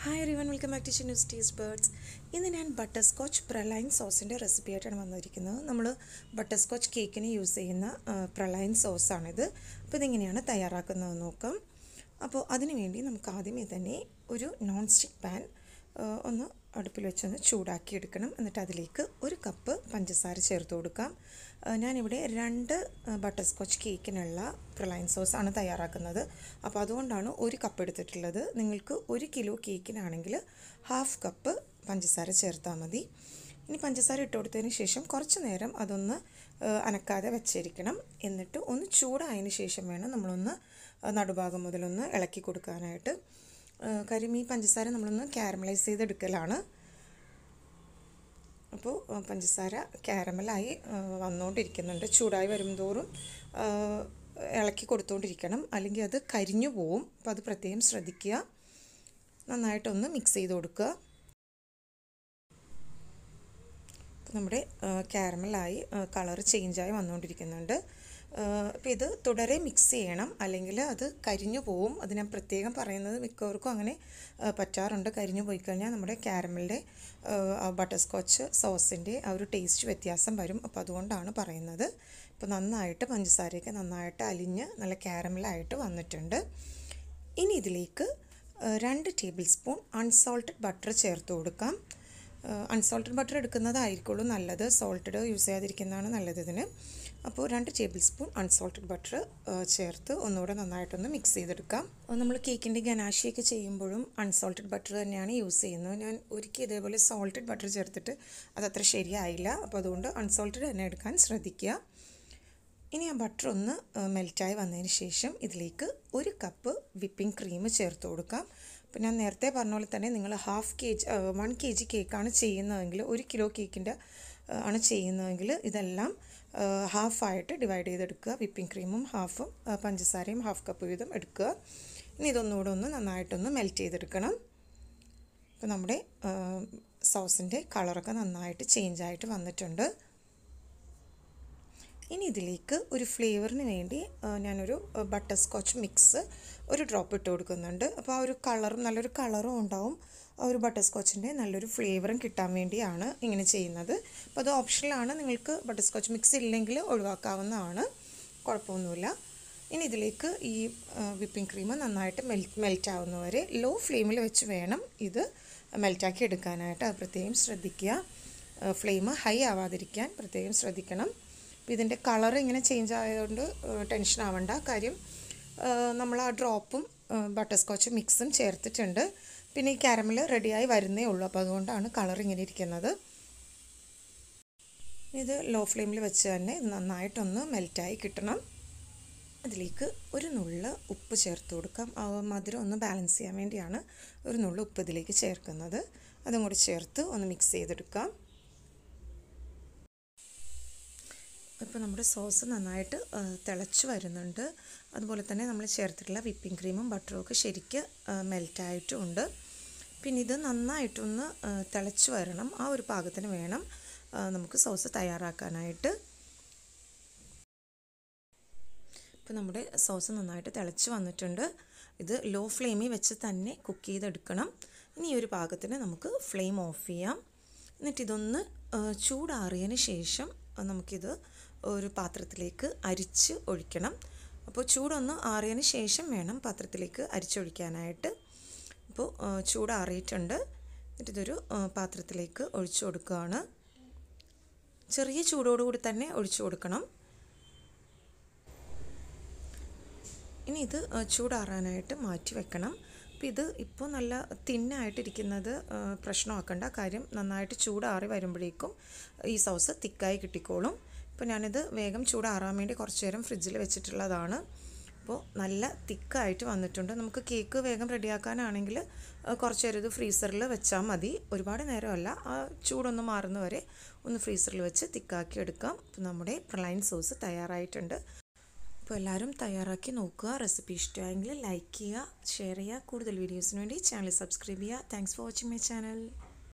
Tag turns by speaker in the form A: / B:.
A: Hi everyone, welcome back to Chinnus Taste Buds. ഇന്ന് ഞാൻ butterscotch praline സോസിൻ്റെ recipe ആയിട്ടാണ് വന്നിരിക്കുന്നത്. നമ്മൾ ബട്ടർസ്കോച്ച് കേക്കിന് യൂസ് ചെയ്യുന്ന പ്രലൈൻ സോസാണിത്. അപ്പോൾ ഇതെങ്ങനെയാണ് തയ്യാറാക്കുന്നതെന്ന് നോക്കാം. അപ്പോൾ അതിനു വേണ്ടി നമുക്ക് ആദ്യമേ തന്നെ ഒരു നോൺ സ്റ്റിക്ക് പാൻ ഒന്ന് അടുപ്പിൽ വെച്ചൊന്ന് ചൂടാക്കി എടുക്കണം. എന്നിട്ട് അതിലേക്ക് ഒരു കപ്പ് പഞ്ചസാര ചേർത്ത് കൊടുക്കാം. ഞാനിവിടെ 2 ബട്ടർസ്കോച്ച് കേക്കിനുള്ള പ്രലൈൻ സോസാണ് തയ്യാറാക്കുന്നത്. അപ്പോൾ അതുകൊണ്ടാണ് ഒരു കപ്പ് എടുത്തിട്ടുള്ളത്. നിങ്ങൾക്ക് 1 കിലോ കേക്കിനാണെങ്കിൽ 1/2 കപ്പ് പഞ്ചസാര ചേർത്താൽ മതി. ഇനി പഞ്ചസാര ഇട്ട് കൊടുത്തതിന് ശേഷം കുറച്ച് നേരം അതൊന്ന് അനക്കാതെ വെച്ചിരിക്കണം. എന്നിട്ട് ഒന്ന് ചൂടായതിന് ശേഷം വേണം നമ്മളൊന്ന് നടുഭാഗം മുതലൊന്ന് ഇളക്കി കൊടുക്കാനായിട്ട്. കാര്യം ഈ പഞ്ചസാര നമ്മളൊന്ന് കാരമലൈസ് ചെയ്തെടുക്കലാണ്. അപ്പോൾ പഞ്ചസാര കാരമലായി വന്നുകൊണ്ടിരിക്കുന്നുണ്ട്. ചൂടായി വരുംതോറും ഇളക്കി കൊടുത്തുകൊണ്ടിരിക്കണം, അല്ലെങ്കിൽ അത് കരിഞ്ഞു പോവും. അപ്പോൾ അത് പ്രത്യേകം ശ്രദ്ധിക്കുക. നന്നായിട്ടൊന്ന് മിക്സ് ചെയ്ത് കൊടുക്കുക. അപ്പോൾ നമ്മുടെ കാരമലായി കളർ ചേഞ്ചായി വന്നുകൊണ്ടിരിക്കുന്നുണ്ട്. അപ്പോൾ ഇത് തുടരെ മിക്സ് ചെയ്യണം, അല്ലെങ്കിൽ അത് കരിഞ്ഞു പോവും. അത് ഞാൻ പ്രത്യേകം പറയുന്നത്, മിക്കവർക്കും അങ്ങനെ പറ്റാറുണ്ട്. കരിഞ്ഞു പോയി കഴിഞ്ഞാൽ നമ്മുടെ കാരമലിൻ്റെ ബട്ടർസ്കോച്ച് സോസിൻ്റെ ആ ഒരു ടേസ്റ്റ് വ്യത്യാസം വരും. അപ്പോൾ അതുകൊണ്ടാണ് പറയുന്നത്. ഇപ്പോൾ നന്നായിട്ട് പഞ്ചസാരയൊക്കെ നന്നായിട്ട് അലിഞ്ഞ് നല്ല കാരമലായിട്ട് വന്നിട്ടുണ്ട്. ഇനി ഇതിലേക്ക് 2 ടേബിൾ സ്പൂൺ അൺസോൾട്ടഡ് ബട്ടർ ചേർത്ത് കൊടുക്കാം. അൺസോൾട്ടഡ് ബട്ടർ എടുക്കുന്നതായിരിക്കുള്ളൂ നല്ലത്. സോൾട്ടഡ് യൂസ് ചെയ്യാതിരിക്കുന്നതാണ് നല്ലത് ഇതിന്. അപ്പോൾ 2 ടേബിൾ സ്പൂൺ അൺസോൾട്ടഡ് ബട്ടർ ചേർത്ത് ഒന്നുകൂടെ നന്നായിട്ടൊന്ന് മിക്സ് ചെയ്തെടുക്കാം. നമ്മൾ കേക്കിൻ്റെ ഗനാഷിയൊക്കെ ചെയ്യുമ്പോഴും അൺസോൾട്ടഡ് ബട്ടർ തന്നെയാണ് യൂസ് ചെയ്യുന്നത്. ഞാൻ ഒരിക്കൽ ഇതേപോലെ സോൾട്ടഡ് ബട്ടർ ചേർത്തിട്ട് അതത്ര ശരിയായില്ല. അപ്പോൾ അതുകൊണ്ട് അൺസോൾട്ടഡ് തന്നെ എടുക്കാൻ ശ്രദ്ധിക്കുക. ഇനി ആ ബട്ടർ ഒന്ന് മെൽറ്റായി വന്നതിന് ശേഷം ഇതിലേക്ക് 1 കപ്പ് വിപ്പിംഗ് ക്രീം ചേർത്ത് കൊടുക്കാം. അപ്പോൾ ഞാൻ നേരത്തെ പറഞ്ഞ പോലെ തന്നെ നിങ്ങൾ 1 kg കേക്കാണ് ചെയ്യുന്നതെങ്കിൽ, 1 കിലോ കേക്കിൻ്റെ ആണ് ചെയ്യുന്നതെങ്കിൽ ഇതെല്ലാം ഹാഫായിട്ട് ഡിവൈഡ് ചെയ്തെടുക്കുക. വിപ്പിംഗ് ക്രീമും ഹാഫും പഞ്ചസാരയും 1/2 കപ്പ് വീതം എടുക്കുക. ഇനി ഇതൊന്നുകൂടെ ഒന്ന് നന്നായിട്ടൊന്ന് മെൽറ്റ് ചെയ്തെടുക്കണം. അപ്പോൾ നമ്മുടെ സോസിൻ്റെ കളറൊക്കെ നന്നായിട്ട് ചേഞ്ചായിട്ട് വന്നിട്ടുണ്ട്. ഇനി ഇതിലേക്ക് ഒരു ഫ്ലേവറിന് വേണ്ടി ഞാനൊരു ബട്ടർസ്കോച്ച് മിക്സ് ഒരു ഡ്രോപ്പ് ഇട്ട് കൊടുക്കുന്നുണ്ട്. അപ്പോൾ ആ ഒരു കളറും നല്ലൊരു കളറും ഉണ്ടാവും. ആ ഒരു ബട്ടർസ്കോച്ചിൻ്റെ നല്ലൊരു ഫ്ലേവറും കിട്ടാൻ വേണ്ടിയാണ് ഇങ്ങനെ ചെയ്യുന്നത്. അപ്പോൾ അത് ഓപ്ഷനിലാണ്. നിങ്ങൾക്ക് ബട്ടർസ്കോച്ച് മിക്സ് ഇല്ലെങ്കിൽ ഒഴിവാക്കാവുന്നതാണ്, കുഴപ്പമൊന്നുമില്ല. ഇനി ഇതിലേക്ക് ഈ വിപ്പിംഗ് ക്രീം നന്നായിട്ട് മെൽറ്റ് ആവുന്നവരെ ലോ ഫ്ലെയിമിൽ വെച്ച് വേണം ഇത് മെൽറ്റാക്കി എടുക്കാനായിട്ട്. അത് പ്രത്യേകം ശ്രദ്ധിക്കുക. ഫ്ലെയിം ഹൈ ആവാതിരിക്കാൻ പ്രത്യേകം ശ്രദ്ധിക്കണം. അപ്പോൾ ഇതിൻ്റെ കളർ ഇങ്ങനെ ചേഞ്ച് ആയതുകൊണ്ട് ടെൻഷൻ ആവണ്ട. കാര്യം നമ്മൾ ആ ഡ്രോപ്പും ബട്ടർസ്കോച്ച് മിക്സും ചേർത്തിട്ടുണ്ട്. പിന്നെ ഈ കാരമൽ റെഡിയായി വരുന്നേ ഉള്ളൂ. അപ്പോൾ അതുകൊണ്ടാണ് കളർ ഇങ്ങനെ ഇരിക്കുന്നത്. ഇത് ലോ ഫ്ലെയിമിൽ വെച്ച് തന്നെ നന്നായിട്ടൊന്ന് മെൽറ്റായി കിട്ടണം. അതിലേക്ക് ഒരു നുള്ള് ഉപ്പ് ചേർത്ത് കൊടുക്കാം. മധുരം ഒന്ന് ബാലൻസ് ചെയ്യാൻ വേണ്ടിയാണ് ഒരു നുള്ള് ഉപ്പ് ഇതിലേക്ക് ചേർക്കുന്നത്. അതും കൂടി ചേർത്ത് ഒന്ന് മിക്സ് ചെയ്തെടുക്കാം. ഇപ്പോൾ നമ്മുടെ സോസ് നന്നായിട്ട് തിളച്ച് വരുന്നുണ്ട്. അതുപോലെ തന്നെ നമ്മൾ ചേർത്തിട്ടുള്ള വിപ്പിംഗ് ക്രീമും ബട്ടറും ഒക്കെ ശരിക്ക് മെൽറ്റായിട്ടുമുണ്ട്. പിന്നെ ഇത് നന്നായിട്ടൊന്ന് തിളച്ച് വരണം. ആ ഒരു പാകത്തിന് വേണം നമുക്ക് സോസ് തയ്യാറാക്കാനായിട്ട്. ഇപ്പോൾ നമ്മുടെ സോസ് നന്നായിട്ട് തിളച്ച് വന്നിട്ടുണ്ട്. ഇത് ലോ ഫ്ലെയിമിൽ വെച്ച് തന്നെ കുക്ക് ചെയ്തെടുക്കണം. ഇനി ഈ ഒരു പാകത്തിന് നമുക്ക് ഫ്ലെയിം ഓഫ് ചെയ്യാം. എന്നിട്ട് ഇതൊന്ന് ചൂടാറിയതിന് ശേഷം നമുക്കിത് ഒരു പാത്രത്തിലേക്ക് അരിച്ച് ഒഴിക്കണം. അപ്പോൾ ചൂടൊന്ന് ആറിയതിന് ശേഷം വേണം പാത്രത്തിലേക്ക് അരിച്ചൊഴിക്കാനായിട്ട്. അപ്പോൾ ചൂടാറിയിട്ടുണ്ട്. എന്നിട്ട് ഇതൊരു പാത്രത്തിലേക്ക് ഒഴിച്ചു കൊടുക്കുകയാണ്. ചെറിയ ചൂടോടുകൂടി തന്നെ ഒഴിച്ചു കൊടുക്കണം. ഇനി ഇത് ചൂടാറാനായിട്ട് മാറ്റി വെക്കണം. അപ്പോൾ ഇത് ഇപ്പോൾ നല്ല തിന്നായിട്ടിരിക്കുന്നത് പ്രശ്നമാക്കണ്ട. കാര്യം നന്നായിട്ട് ചൂടാറി വരുമ്പോഴേക്കും ഈ സോസ് തിക്കായി കിട്ടിക്കോളും. ഇപ്പോൾ ഞാനിത് വേഗം ചൂടാറാൻ വേണ്ടി കുറച്ച് നേരം ഫ്രിഡ്ജിൽ വെച്ചിട്ടുള്ളതാണ്. അപ്പോൾ നല്ല തിക്കായിട്ട് വന്നിട്ടുണ്ട്. നമുക്ക് കേക്ക് വേഗം റെഡിയാക്കാനാണെങ്കിൽ കുറച്ച് നേരം ഇത് ഫ്രീസറിൽ വെച്ചാൽ മതി. ഒരുപാട് നേരമല്ല, ആ ചൂടൊന്ന് മാറുന്നവരെ ഒന്ന് ഫ്രീസറിൽ വെച്ച് തിക്കാക്കി എടുക്കാം. അപ്പോൾ നമ്മുടെ പ്രലൈൻ സോസ് തയ്യാറായിട്ടുണ്ട്. അപ്പോൾ എല്ലാവരും തയ്യാറാക്കി നോക്കുക. റെസിപ്പി ഇഷ്ടമായെങ്കിൽ ലൈക്ക് ചെയ്യുക, ഷെയർ ചെയ്യുക. കൂടുതൽ വീഡിയോസിന് വേണ്ടി ചാനൽ സബ്സ്ക്രൈബ് ചെയ്യുക. Thanks for watching my channel.